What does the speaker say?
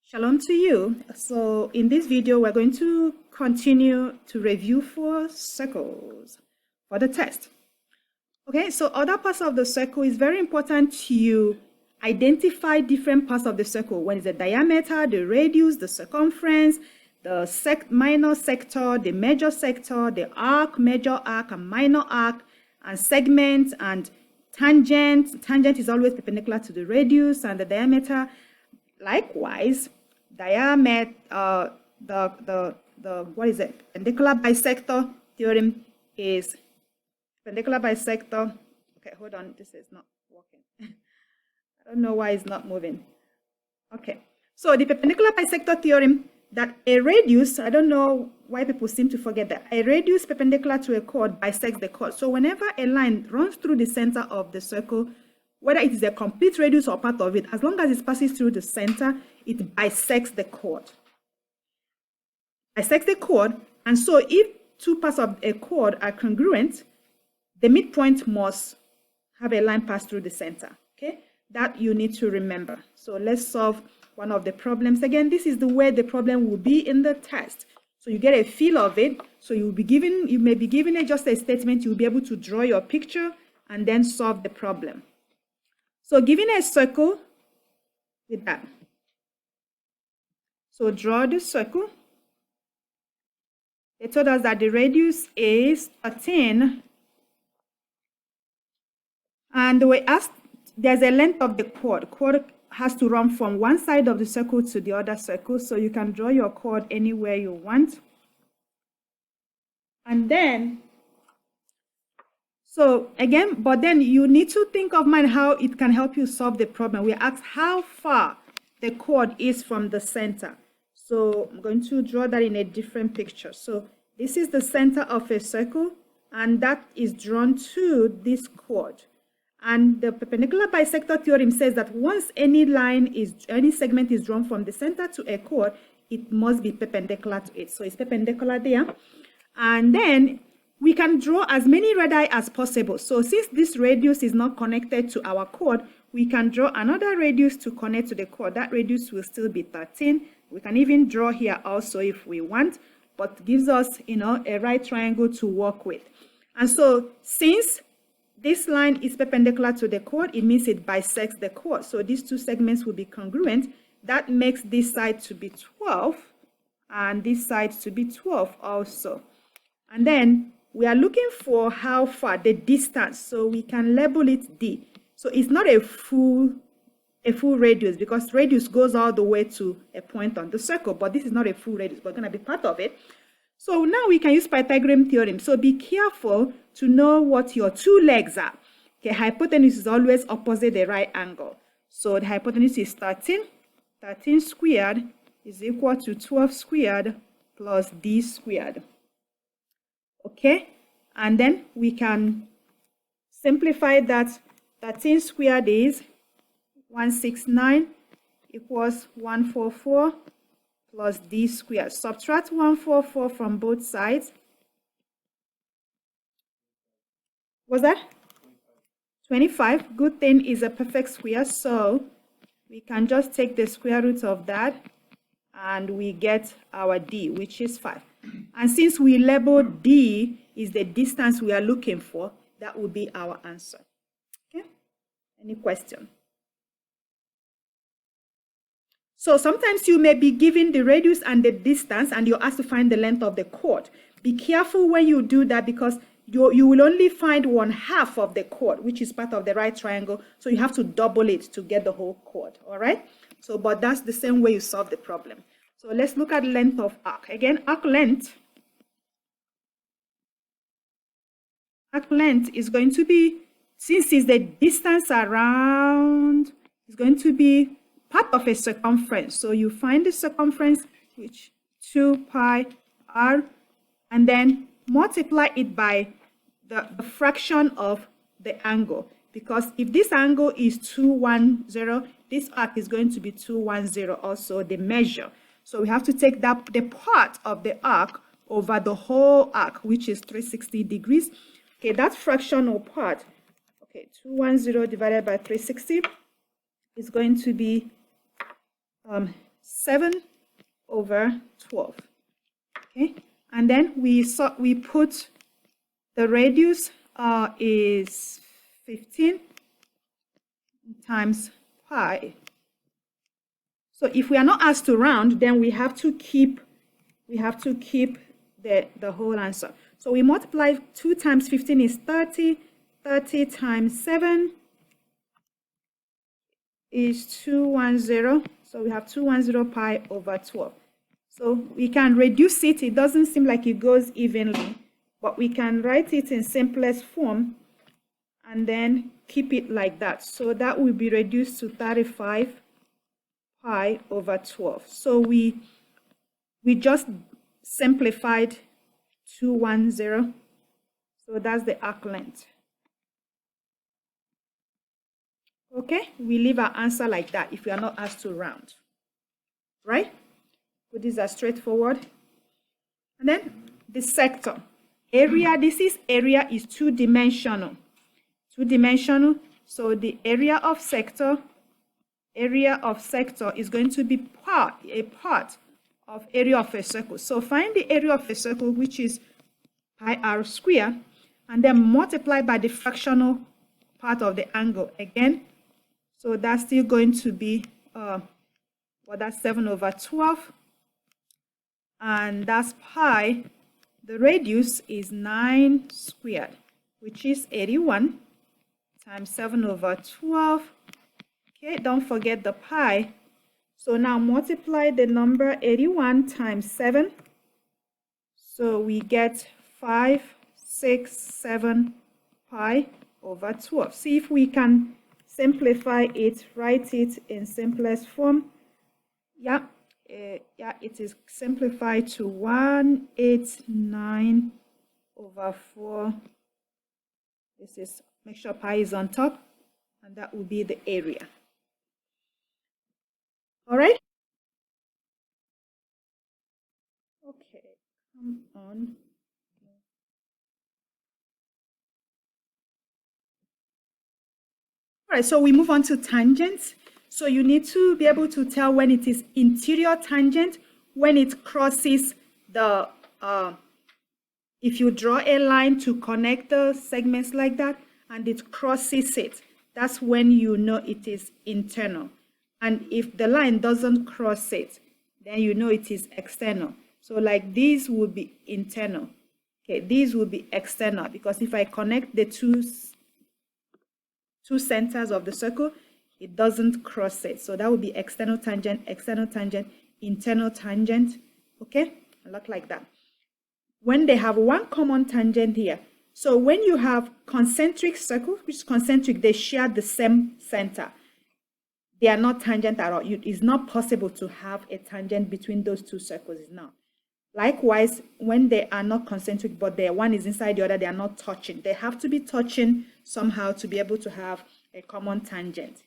Shalom to you. So in this video, we're going to continue to review 4 circles for the test. Okay, so other parts of the circle is very important to identify different parts of the circle. When it's the diameter, the radius, the circumference, the minor sector, the major sector, the arc, major arc and minor arc, and segment and tangent. Tangent is always perpendicular to the radius and the diameter. Likewise, diameter, perpendicular bisector theorem is perpendicular bisector. Okay, hold on, this is not working. I don't know why it's not moving. Okay, so the perpendicular bisector theorem that a radius, I don't know why people seem to forget that, a radius perpendicular to a chord bisects the chord. So whenever a line runs through the center of the circle, whether it is a complete radius or part of it, as long as it passes through the center, it bisects the chord. Bisects the chord, and so if two parts of a chord are congruent, the midpoint must have a line pass through the center. Okay, that you need to remember. So let's solve one of the problems. Again, this is the way the problem will be in the test. So you get a feel of it. So you may be given just a statement. You'll be able to draw your picture and then solve the problem. So given a circle with that. So draw the circle. They told us that the radius is 13. And we asked, there's a length of the chord. Chord has to run from one side of the circle to the other circle. So you can draw your chord anywhere you want. And then, so again, but then you need to think of mind how it can help you solve the problem. We asked how far the chord is from the center. So I'm going to draw that in a different picture. So this is the center of a circle, and that is drawn to this chord. And the perpendicular bisector theorem says that once any segment is drawn from the center to a chord, it must be perpendicular to it. So it's perpendicular there. And then we can draw as many radii as possible. So since this radius is not connected to our chord, we can draw another radius to connect to the chord. That radius will still be 13. We can even draw here also if we want, but gives us, a right triangle to work with. And so since this line is perpendicular to the chord, it means it bisects the chord. So these two segments will be congruent. That makes this side to be 12 and this side to be 12 also. And then we are looking for how far, the distance. So we can label it D. So it's not a full radius, because radius goes all the way to a point on the circle, but this is not a full radius, but going to be part of it. So now we can use Pythagorean theorem. So be careful to know what your two legs are. Okay, hypotenuse is always opposite the right angle. So the hypotenuse is 13. 13 squared is equal to 12 squared plus D squared. Okay, and then we can simplify that. 13 squared is 169 equals 144 plus D squared. Subtract 144 from both sides. What's that? 25. Good thing is a perfect square, so we can just take the square root of that and we get our D, which is 5. And since we labeled D is the distance we are looking for, that will be our answer. Okay? Any question? So sometimes you may be given the radius and the distance and you're asked to find the length of the chord. Be careful when you do that, because you will only find 1/2 of the chord, which is part of the right triangle. So you have to double it to get the whole chord. All right? So, but that's the same way you solve the problem. So let's look at length of arc. Again, arc length is going to be, since it's the distance around, it's going to be part of a circumference. So you find the circumference, which 2 pi r, and then multiply it by the fraction of the angle. Because if this angle is 210, this arc is going to be 210 also, the measure. So we have to take that the part of the arc over the whole arc, which is 360 degrees. Okay, that fractional part, okay, 210 divided by 360 is going to be 7 over 12. Okay, and then we put the radius is 15 times pi. So if we are not asked to round, then we have to keep the whole answer. So we multiply 2 times 15 is 30. 30 times 7 is 210. So we have 210 pi over 12. So we can reduce it. It doesn't seem like it goes evenly, but we can write it in simplest form and then keep it like that. So that will be reduced to 35 pi over 12. So we just simplified 210. So that's the arc length. Okay, we leave our answer like that if we are not asked to round. Right? So these are straightforward. And then the sector. Area, area is two-dimensional. Two-dimensional. So the area of sector is going to be a part of area of a circle. So find the area of a circle, which is pi r squared, and then multiply by the fractional part of the angle again. So that's still going to be that's 7 over 12, and that's pi. The radius is 9 squared, which is 81 times 7 over 12. Okay, don't forget the pi. So now multiply the number 81 times 7. So we get 567 pi over 12. See if we can simplify it, write it in simplest form. It is simplified to 189 over 4. This is, make sure pi is on top, and that will be the area. All right? Okay, come on. All right, so we move on to tangents. So you need to be able to tell when it is interior tangent, when it crosses the, if you draw a line to connect the segments like that, and it crosses it, that's when you know it is internal. And if the line doesn't cross it, then you know it is external. So like these would be internal. Okay, these will be external, because if I connect the two centers of the circle, it doesn't cross it. So that would be external tangent, internal tangent. Okay, a lot like that. When they have one common tangent here, so when you have concentric circles, which is concentric, they share the same center. They are not tangent at all. It's not possible to have a tangent between those two circles. It's not. Likewise, when they are not concentric, but one is inside the other, they are not touching. They have to be touching somehow to be able to have a common tangent.